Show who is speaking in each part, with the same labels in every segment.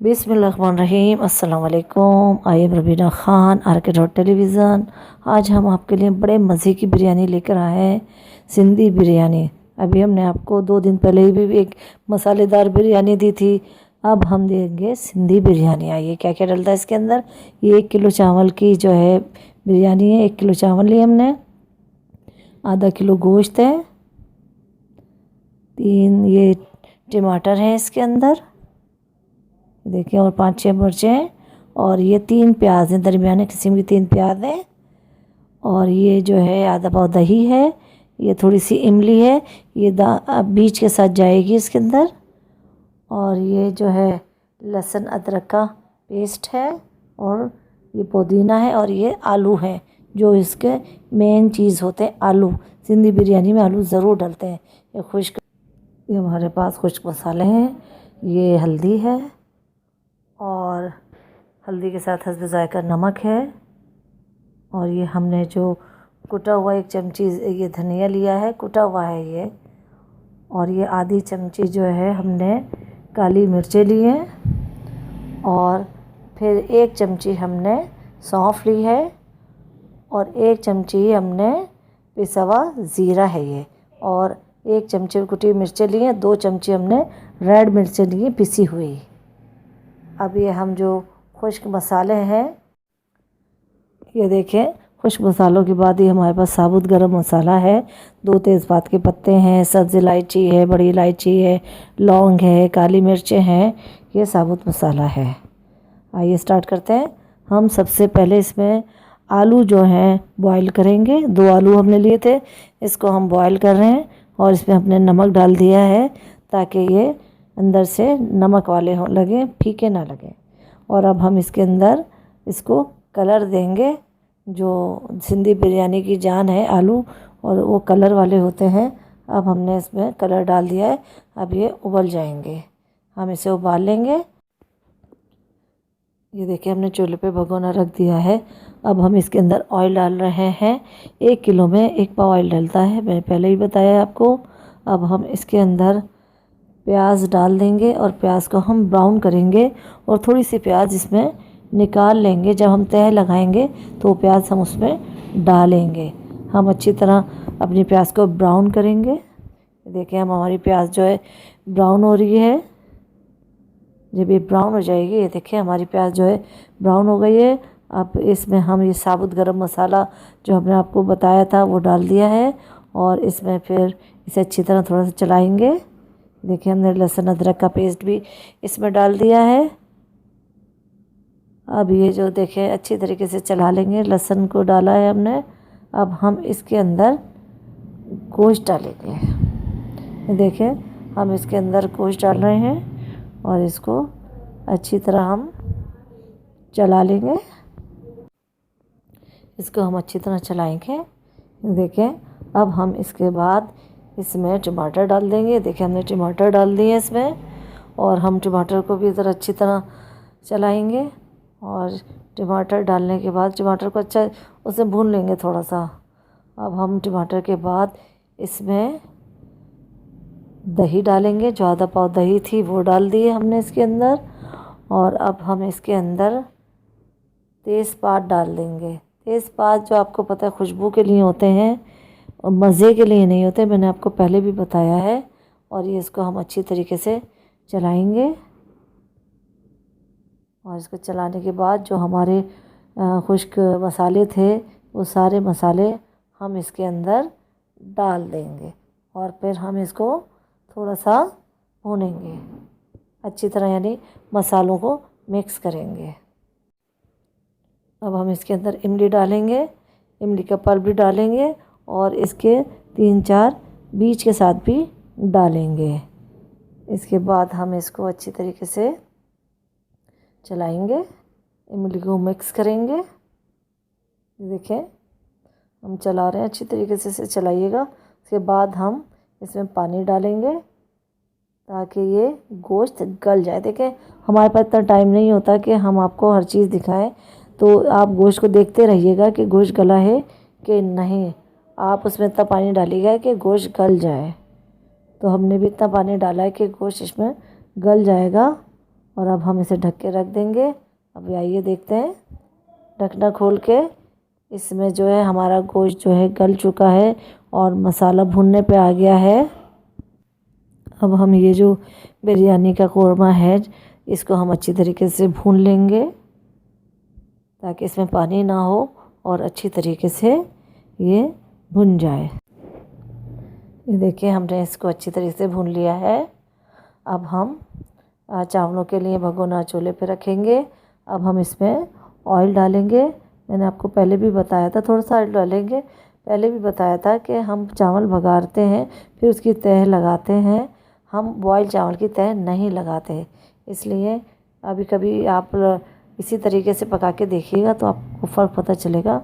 Speaker 1: बिस्मिल्लाहिर्रहमानिर्रहीम। अस्सलाम वालेकुम। I am Rabina Khan, are के टेलीविज़न। आज हम आपके लिए बड़े मज़े की बिरयानी लेकर आए हैं, सिंधी बिरयानी। अभी हमने आपको 2 दिन पहले ही भी एक मसालेदार बिरयानी दी थी। अब हम देंगे सिंधी बिरयानी। आइए क्या क्या डलता है इसके अंदर। ये 1 किलो चावल की जो है बिरयानी है। 1 किलो चावल लिए हमने, आधा किलो गोश्त है, 3 ये टमाटर हैं इसके अंदर, देखिए, और 5-6 मिर्चें हैं, और ये 3 प्याज हैं, दरमियाने किस्म की 3 प्याज हैं, और ये जो है आधा पाव दही है, ये थोड़ी सी इमली है, ये बीज के साथ जाएगी इसके अंदर, और ये जो है लहसुन अदरक का पेस्ट है, और ये पुदीना है, और ये आलू है जो इसके मेन चीज़ होते हैं। आलू सिंधी बिरयानी में आलू ज़रूर डलते हैं। ये हमारे पास खुश्क मसाले हैं, ये हल्दी है, और हल्दी के साथ हस्ब ज़ायका नमक है, और ये हमने जो कुटा हुआ 1 चमची ये धनिया लिया है, कुटा हुआ है ये, और ये आधी चमची जो है हमने काली मिर्चें ली हैं, और फिर 1 चमची हमने सौंफ ली है, और 1 चमची हमने पिसा हुआ ज़ीरा है ये, और 1 चमची कुटी मिर्चें ली हैं, 2 चमची हमने रेड मिर्चें ली हैं पिसी हुई। अब ये हम जो खुश्क मसाले हैं, ये देखें, खुश्क मसालों के बाद ये हमारे पास साबुत गरम मसाला है, 2 तेज़पात के पत्ते हैं, सब्ज़ इलायची है, बड़ी इलायची है, लौंग है, काली मिर्चें हैं, ये साबुत मसाला है। आइए स्टार्ट करते हैं। हम सबसे पहले इसमें आलू जो हैं बॉईल करेंगे। 2 आलू हमने लिए थे, इसको हम बॉईल कर रहे हैं, और इसमें हमने नमक डाल दिया है ताकि ये अंदर से नमक वाले हो लगे, फीके ना लगे। और अब हम इसके अंदर इसको कलर देंगे। जो सिंधी बिरयानी की जान है आलू, और वो कलर वाले होते हैं। अब हमने इसमें कलर डाल दिया है, अब ये उबल जाएंगे, हम इसे उबाल लेंगे। ये देखिए, हमने चूल्हे पे भगोना रख दिया है। अब हम इसके अंदर ऑयल डाल रहे हैं। 1 किलो में 1 पाव ऑयल डलता है, मैंने पहले ही बताया है आपको। अब हम इसके अंदर प्याज डाल देंगे, और प्याज को हम ब्राउन करेंगे, और थोड़ी सी प्याज इसमें निकाल लेंगे। जब हम तह लगाएंगे तो प्याज हम उसमें डालेंगे। हम अच्छी तरह अपनी प्याज को ब्राउन करेंगे। देखिए, हम हमारी प्याज जो है ब्राउन हो रही है। जब ये ब्राउन हो जाएगी, ये देखिए हमारी प्याज जो है ब्राउन हो गई है। अब इसमें हम ये साबुत गरम मसाला जो हमने आपको बताया था वो डाल दिया है, और इसमें फिर इसे अच्छी तरह थोड़ा सा चलाएंगे। देखिए, हमने लहसुन अदरक का पेस्ट भी इसमें डाल दिया है। अब ये जो देखें अच्छी तरीके से चला लेंगे। लहसुन को डाला है हमने। अब हम इसके अंदर गोश्त डालेंगे। ये देखें, हम इसके अंदर गोश्त डाल रहे हैं, और इसको अच्छी तरह हम चला लेंगे। इसको हम अच्छी तरह चलाएंगे। देखें, अब हम इसके बाद इसमें टमाटर डाल देंगे। देखिए, हमने टमाटर डाल दिए इसमें, और हम टमाटर को भी इधर अच्छी तरह चलाएंगे। और टमाटर डालने के बाद टमाटर को अच्छा उसे भून लेंगे थोड़ा सा। अब हम टमाटर के बाद इसमें दही डालेंगे। जो आधा पाव दही थी वो डाल दी है हमने इसके अंदर, और अब हम इसके अंदर तेज़पात डाल देंगे। तेज़पात जो आपको पता है खुशबू के लिए होते हैं, और मज़े के लिए नहीं होते, मैंने आपको पहले भी बताया है। और ये इसको हम अच्छी तरीके से चलाएंगे, और इसको चलाने के बाद जो हमारे खुश्क मसाले थे वो सारे मसाले हम इसके अंदर डाल देंगे, और फिर हम इसको थोड़ा सा भूनेंगे अच्छी तरह, यानी मसालों को मिक्स करेंगे। अब हम इसके अंदर इमली डालेंगे, इमली का पल्प भी डालेंगे, और इसके 3-4 बीज के साथ भी डालेंगे। इसके बाद हम इसको अच्छी तरीके से चलाएंगे, इमली को मिक्स करेंगे। देखें, हम चला रहे हैं, अच्छी तरीके से इसे चलाइएगा। उसके बाद हम इसमें पानी डालेंगे ताकि ये गोश्त गल जाए। देखें, हमारे पास इतना टाइम नहीं होता कि हम आपको हर चीज़ दिखाएं, तो आप गोश्त को देखते रहिएगा कि गोश्त गला है कि नहीं। आप उसमें इतना पानी डालिएगा कि गोश्त गल जाए। तो हमने भी इतना पानी डाला है कि गोश्त इसमें गल जाएगा। और अब हम इसे ढक के रख देंगे। अब आइए देखते हैं, ढकना खोल के इसमें जो है हमारा गोश्त जो है गल चुका है और मसाला भुनने पे आ गया है। अब हम ये जो बिरयानी का कोरमा है इसको हम अच्छी तरीके से भून लेंगे ताकि इसमें पानी ना हो और अच्छी तरीके से ये भुन जाए। ये देखिए हमने इसको अच्छी तरीके से भून लिया है। अब हम चावलों के लिए भगोना चूल्हे पे रखेंगे। अब हम इसमें ऑयल डालेंगे। मैंने आपको पहले भी बताया था, थोड़ा सा ऑयल डालेंगे। पहले भी बताया था कि हम चावल भगाते हैं फिर उसकी तह लगाते हैं, हम बॉयल चावल की तह नहीं लगाते। इसलिए अभी कभी आप इसी तरीके से पका के देखिएगा तो आपको फ़र्क पता चलेगा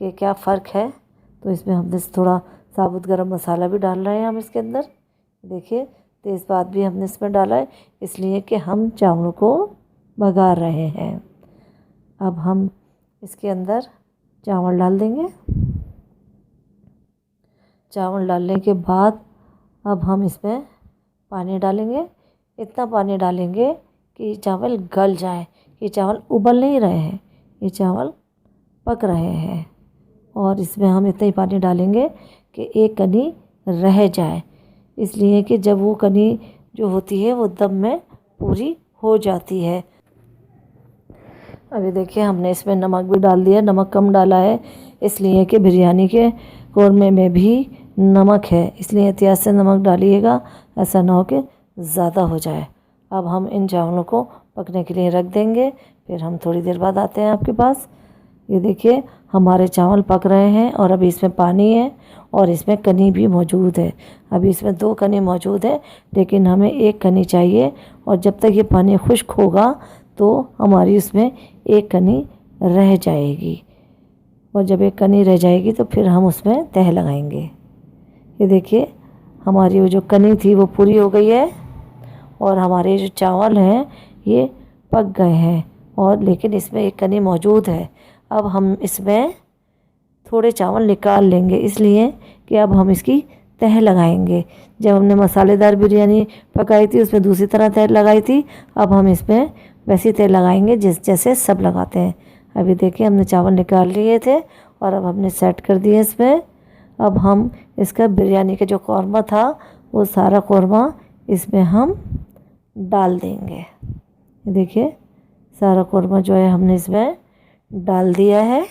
Speaker 1: कि क्या फ़र्क है। तो इसमें हमने थोड़ा साबुत गरम मसाला भी डाल रहे हैं हम इसके अंदर। देखिए तेज़पात भी हमने इसमें डाला है, इसलिए कि हम चावलों को भगा रहे हैं। अब हम इसके अंदर चावल डाल देंगे। चावल डालने के बाद अब हम इसमें पानी डालेंगे। इतना पानी डालेंगे कि चावल गल जाए। ये चावल उबल नहीं रहे हैं, ये चावल पक रहे हैं। और इसमें हम इतना ही पानी डालेंगे कि एक कनी रह जाए, इसलिए कि जब वो कनी जो होती है वो दम में पूरी हो जाती है। अभी देखिए हमने इसमें नमक भी डाल दिया। नमक कम डाला है इसलिए कि बिरयानी के कोरमे में भी नमक है, इसलिए एहतियात से नमक डालिएगा, ऐसा ना हो कि ज़्यादा हो जाए। अब हम इन चावलों को पकने के लिए रख देंगे, फिर हम थोड़ी देर बाद आते हैं आपके पास। ये देखिए हमारे चावल पक रहे हैं और अभी इसमें पानी है और इसमें कनी भी मौजूद है। अभी इसमें 2 कनी मौजूद है लेकिन हमें 1 कनी चाहिए, और जब तक ये पानी खुश्क होगा तो हमारी उसमें 1 कनी रह जाएगी, और जब 1 कनी रह जाएगी तो फिर हम उसमें तह लगाएंगे। ये देखिए हमारी वो जो कनी थी वो पूरी हो गई है और हमारे जो चावल हैं ये पक गए हैं, और लेकिन इसमें 1 कनी मौजूद है। अब हम इसमें थोड़े चावल निकाल लेंगे, इसलिए कि अब हम इसकी तह लगाएंगे। जब हमने मसालेदार बिरयानी पकाई थी उसमें दूसरी तरह तह लगाई थी, अब हम इसमें वैसी तह लगाएंगे जैसे सब लगाते हैं। अभी देखिए हमने चावल निकाल लिए थे और अब हमने सेट कर दिए इसमें। अब हम इसका बिरयानी का जो कौरमा था वो सारा कौरमा इसमें हम डाल देंगे। देखिए सारा कौरमा जो है हमने इसमें डाल दिया है।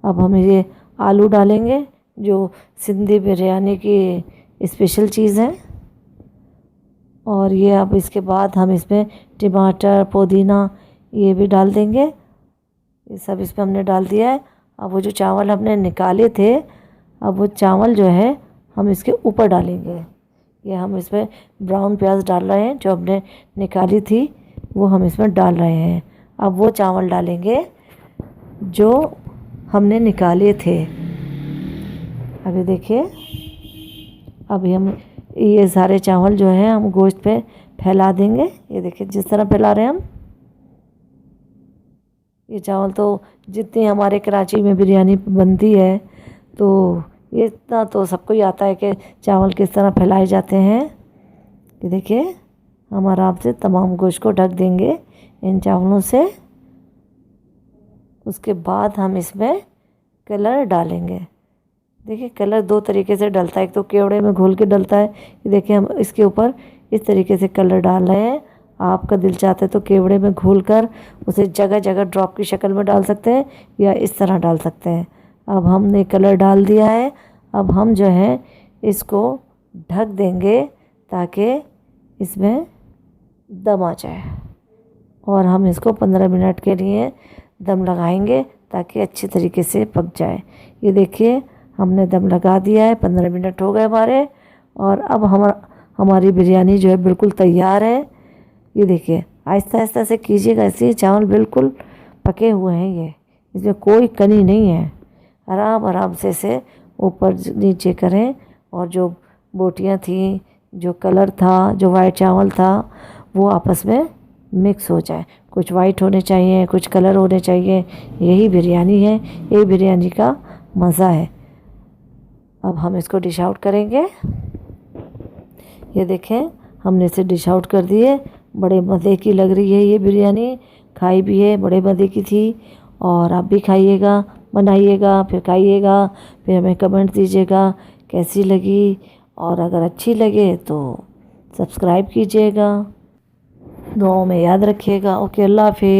Speaker 1: अब हम ये आलू डालेंगे जो सिंधी बिरयानी की स्पेशल चीज़ है, और ये अब इसके बाद हम इसमें टमाटर पुदीना ये भी डाल देंगे। ये सब इसमें हमने डाल दिया है। अब वो जो चावल हमने निकाले थे, अब वो चावल जो है हम इसके ऊपर डालेंगे। ये हम इसमें ब्राउन प्याज डाल रहे हैं, जो हमने निकाली थी वो हम इसमें डाल रहे हैं। अब वो चावल डालेंगे जो हमने निकाले थे। अभी देखिए अभी हम ये सारे चावल जो हैं हम गोश्त पे फैला देंगे। ये देखिए जिस तरह फैला रहे हैं हम। ये चावल तो जितनी हमारे कराची में बिरयानी बनती है तो ये इतना तो सबको ही आता है कि चावल किस तरह फैलाए जाते हैं। ये देखिए हम आराम से तमाम गोश्त को ढक देंगे इन चावलों से। उसके बाद हम इसमें कलर डालेंगे। देखिए कलर 2 तरीके से डलता है, एक तो केवड़े में घोल के डलता है। ये देखिए हम इसके ऊपर इस तरीके से कलर डाल रहे हैं। आपका दिल चाहता है तो केवड़े में घोलकर उसे जगह जगह ड्रॉप की शक्ल में डाल सकते हैं या इस तरह डाल सकते हैं। अब हमने कलर डाल दिया है। अब हम जो है इसको ढक देंगे ताकि इसमें दम आ जाए, और हम इसको 15 मिनट के लिए दम लगाएंगे ताकि अच्छी तरीके से पक जाए। ये देखिए हमने दम लगा दिया है, 15 मिनट हो गए हमारे, और अब हमारी बिरयानी जो है बिल्कुल तैयार है। ये देखिए आहिस्ता आहिस्ता से कीजिएगा, ऐसे चावल बिल्कुल पके हुए हैं। ये इसमें कोई कनी नहीं है। आराम आराम से इसे ऊपर नीचे करें, और जो बोटियां थी, जो कलर था, जो वाइट चावल था वो आपस में मिक्स हो जाए। कुछ वाइट होने चाहिए, कुछ कलर होने चाहिए। यही बिरयानी है, यही बिरयानी का मज़ा है। अब हम इसको डिश आउट करेंगे। ये देखें हमने इसे डिश आउट कर दिए। बड़े मज़े की लग रही है ये बिरयानी, खाई भी है, बड़े मज़े की थी। और आप भी खाइएगा, बनाइएगा, फिर खाइएगा, फिर हमें कमेंट दीजिएगा कैसी लगी। और अगर अच्छी लगे तो सब्सक्राइब कीजिएगा। दुआओं में याद रखिएगा। ओके, अल्लाह हाफिज़।